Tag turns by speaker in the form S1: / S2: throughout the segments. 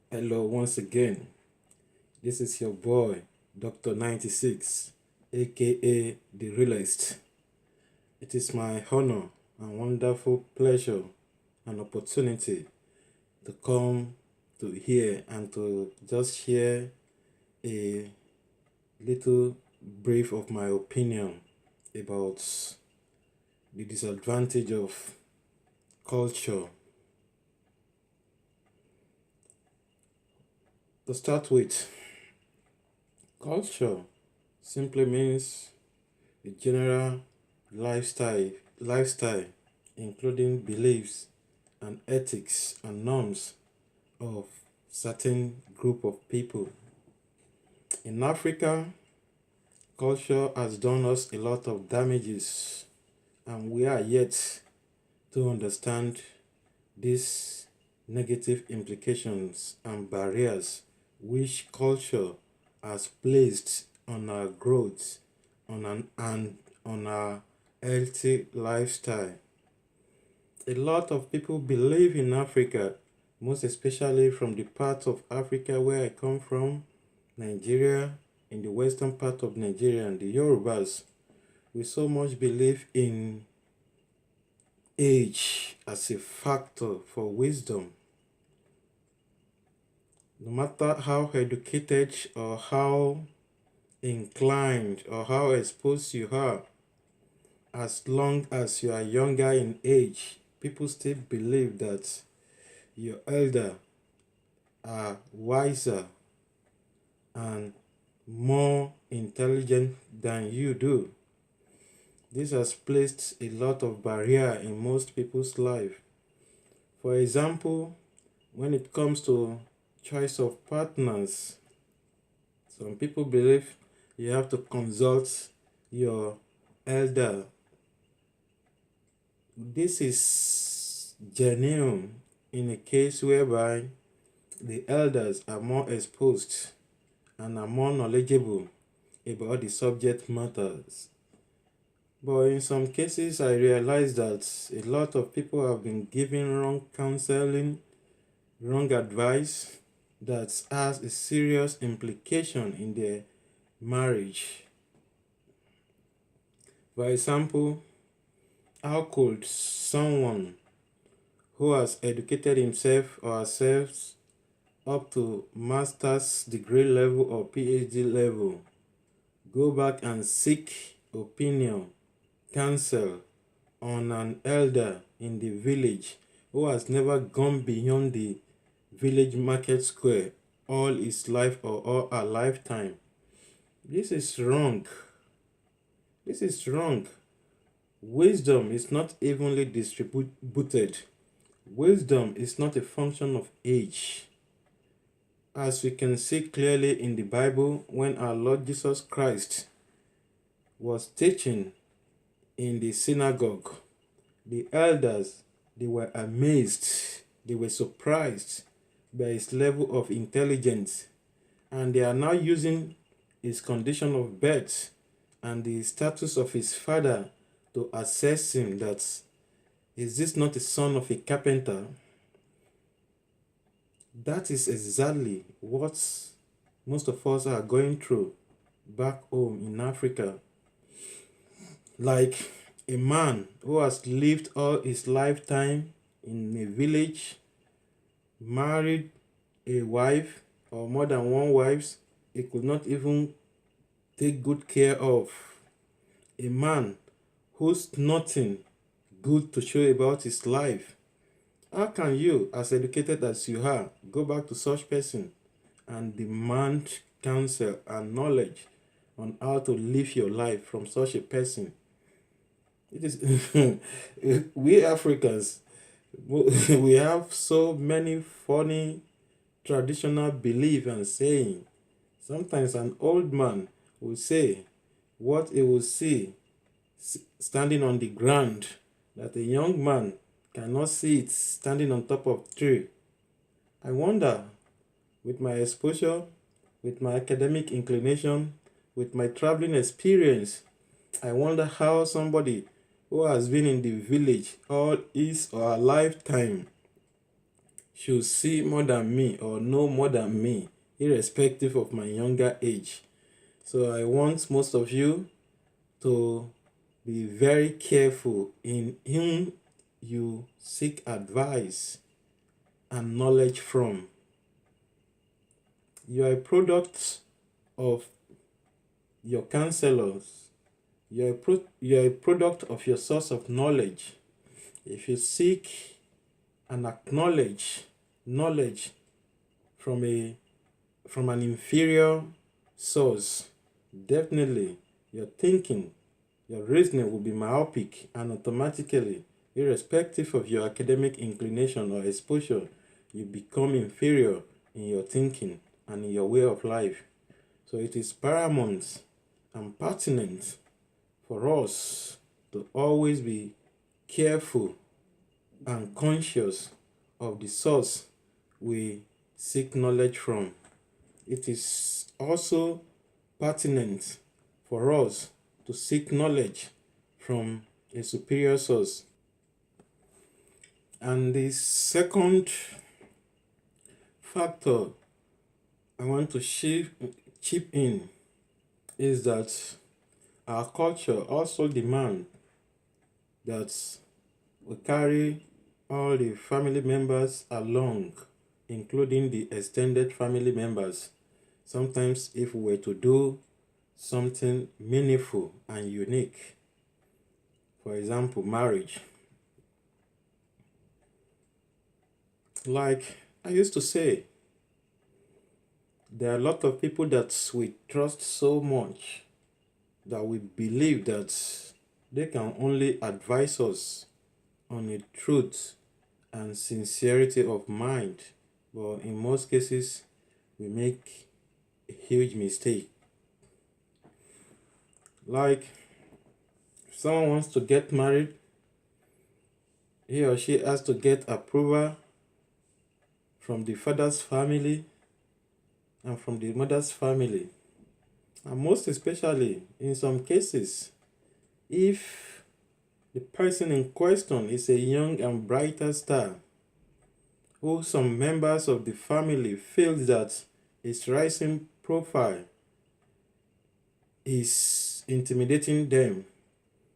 S1: Hello, once again. This is your boy, Dr. 96, aka The Realist. It is my honor and wonderful pleasure and opportunity to come to here and to just share a little brief of my opinion about the disadvantage of culture. To start with, culture simply means a general lifestyle including beliefs and ethics and norms of certain group of people. In Africa, culture has done us a lot of damages, and we are yet to understand these negative implications and barriers which culture has placed on our growth and on our healthy lifestyle. A lot of people believe in Africa, most especially from the part of Africa where I come from, Nigeria, in the western part of Nigeria and the Yorubas. We so much believe in age as a factor for wisdom. No matter how educated or how inclined or how exposed you are, as long as you are younger in age, people still believe that your elder are wiser and more intelligent than you do. This has placed a lot of barrier in most people's life. For example, when it comes to choice of partners, some people believe you have to consult your elder. This is genuine in a case whereby the elders are more exposed and are more knowledgeable about the subject matters. But in some cases, I realize that a lot of people have been given wrong counseling, wrong advice that has a serious implication in their marriage. For example, how could someone who has educated himself or herself up to master's degree level or PhD level go back and seek opinion, counsel on an elder in the village who has never gone beyond the village market square all his life or all her lifetime? This is wrong. This is wrong. Wisdom is not evenly distributed. Wisdom is not a function of age. As we can see clearly in the Bible, when our Lord Jesus Christ was teaching in the synagogue, the elders, they were amazed, they were surprised by his level of intelligence, and they are now using his condition of birth and the status of his father to assess him that, is this not a son of a carpenter? That is exactly what most of us are going through back home in Africa. Like a man who has lived all his lifetime in a village, married a wife or more than one wives, he could not even take good care of. A man who's nothing good to show about his life. How can you, as educated as you are, go back to such person and demand counsel and knowledge on how to live your life from such a person? It is we Africans, we have so many funny traditional belief and saying. Sometimes an old man will say what he will see standing on the ground that a young man cannot see it standing on top of tree. I wonder, with my exposure, with my academic inclination, with my traveling experience, I wonder how somebody who has been in the village all his or her lifetime should see more than me or know more than me, irrespective of my younger age. So I want most of you to be very careful in whom you seek advice and knowledge from. You are a product of your counselors. You are a product of your source of knowledge. If you seek and acknowledge knowledge from an inferior source, definitely your thinking, your reasoning will be myopic, and automatically, irrespective of your academic inclination or exposure, you become inferior in your thinking and in your way of life. So it is paramount and pertinent for us to always be careful and conscious of the source we seek knowledge from. It is also pertinent for us to seek knowledge from a superior source. And the second factor I want to chip in is that our culture also demands that we carry all the family members along, including the extended family members. Sometimes if we were to do something meaningful and unique, for example, marriage. Like I used to say, there are a lot of people that we trust so much that we believe that they can only advise us on the truth and sincerity of mind, but in most cases we make a huge mistake. Like if someone wants to get married, he or she has to get approval from the father's family and from the mother's family. And most especially in some cases, if the person in question is a young and brighter star, who some members of the family feel that his rising profile is intimidating them,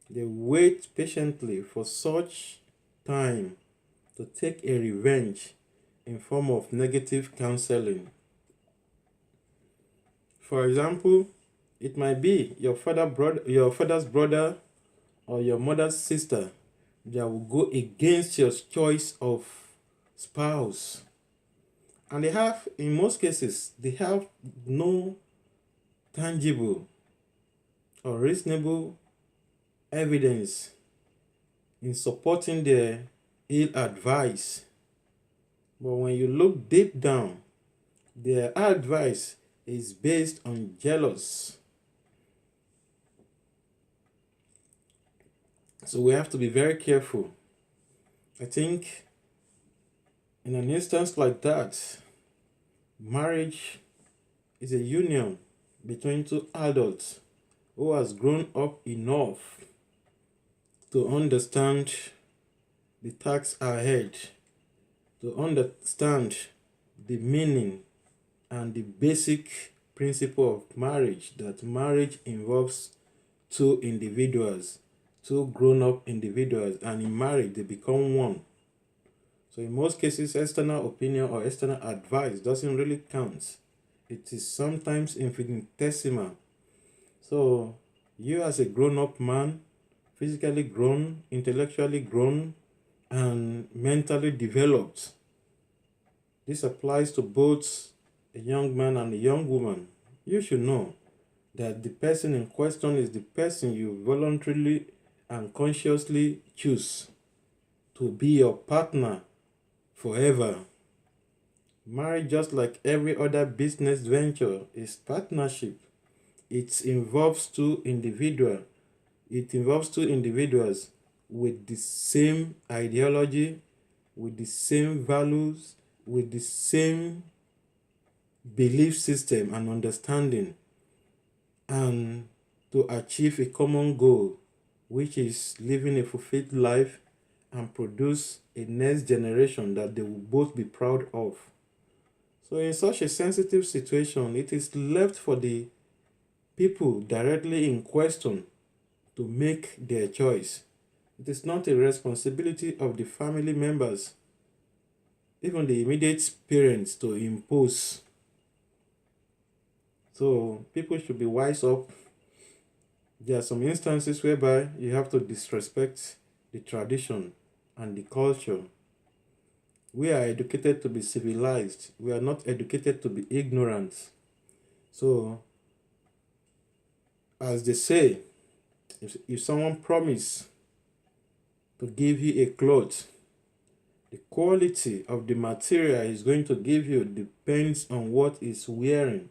S1: they wait patiently for such time to take a revenge in form of negative counseling. For example, it might be your father's brother or your mother's sister that will go against your choice of spouse. And in most cases, they have no tangible or reasonable evidence in supporting their ill advice. But when you look deep down, their advice is based on jealousy. So we have to be very careful. I think in an instance like that, marriage is a union between two adults who has grown up enough to understand the tasks ahead, to understand the meaning and the basic principle of marriage, that marriage involves two individuals, two grown-up individuals, and in marriage they become one. So in most cases, external opinion or external advice doesn't really count. It is sometimes infinitesimal. So you as a grown-up man, physically grown, intellectually grown, and mentally developed, this applies to both a young man and a young woman. You should know that the person in question is the person you voluntarily and consciously choose to be your partner forever. Marriage, just like every other business venture, is partnership. It involves two individuals. It involves two individuals with the same ideology, with the same values, with the same belief system and understanding, and to achieve a common goal, which is living a fulfilled life and produce a next generation that they will both be proud of. So in such a sensitive situation, it is left for the people directly in question to make their choice. It is not a responsibility of the family members, even the immediate parents, to impose. So people should be wise up. There are some instances whereby you have to disrespect the tradition and the culture. We are educated to be civilized. We are not educated to be ignorant. So, as they say, if someone promise to give you a cloth, the quality of the material is going to give you depends on what is wearing.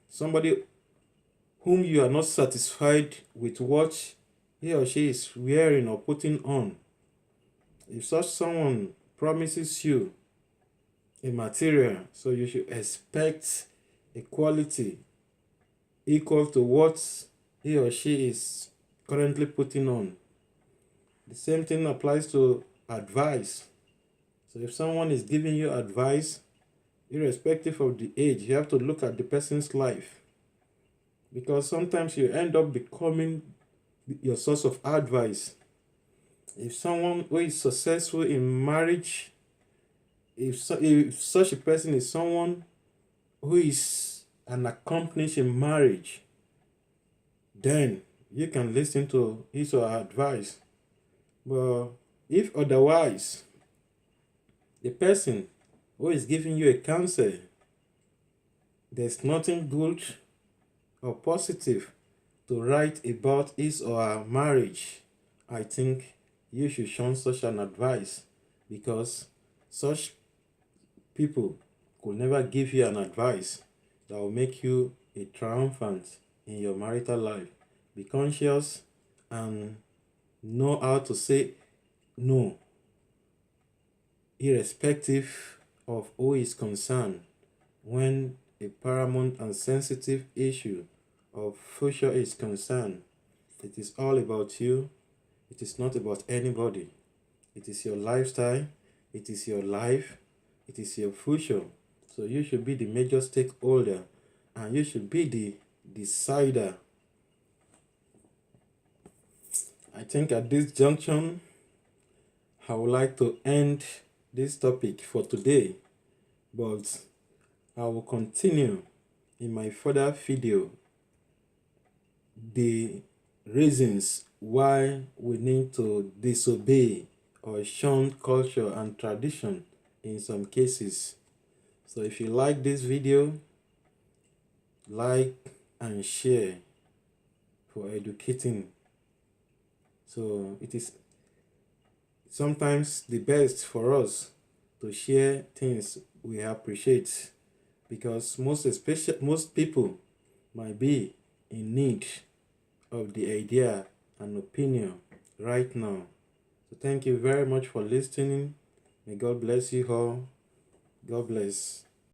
S1: Somebody whom you are not satisfied with what he or she is wearing or putting on, if such someone promises you a material, so you should expect a quality equal to what he or she is currently putting on. The same thing applies to advice. So if someone is giving you advice, irrespective of the age, you have to look at the person's life, because sometimes you end up becoming your source of advice. If someone who is successful in marriage, if such a person is someone who is an accomplished in marriage, then you can listen to his or her advice. But if otherwise, the person who is giving you a counsel, there's nothing good or positive to write about his or her marriage, I think you should shun such an advice, because such people could never give you an advice that will make you a triumphant in your marital life. Be conscious and know how to say no, irrespective of who is concerned, when a paramount and sensitive issue of future is concerned. It is all about you. It is not about anybody. It is your lifestyle. It is your life. It is your future. So you should be the major stakeholder, and you should be the decider. I think at this junction, I would like to end this topic for today, but I will continue in my further video the reasons why we need to disobey or shun culture and tradition in some cases. So if you like this video, like and share for educating. So it is sometimes the best for us to share things we appreciate, because most people might be in need of the idea and opinion right now. So thank you very much for listening. May God bless you all. God bless.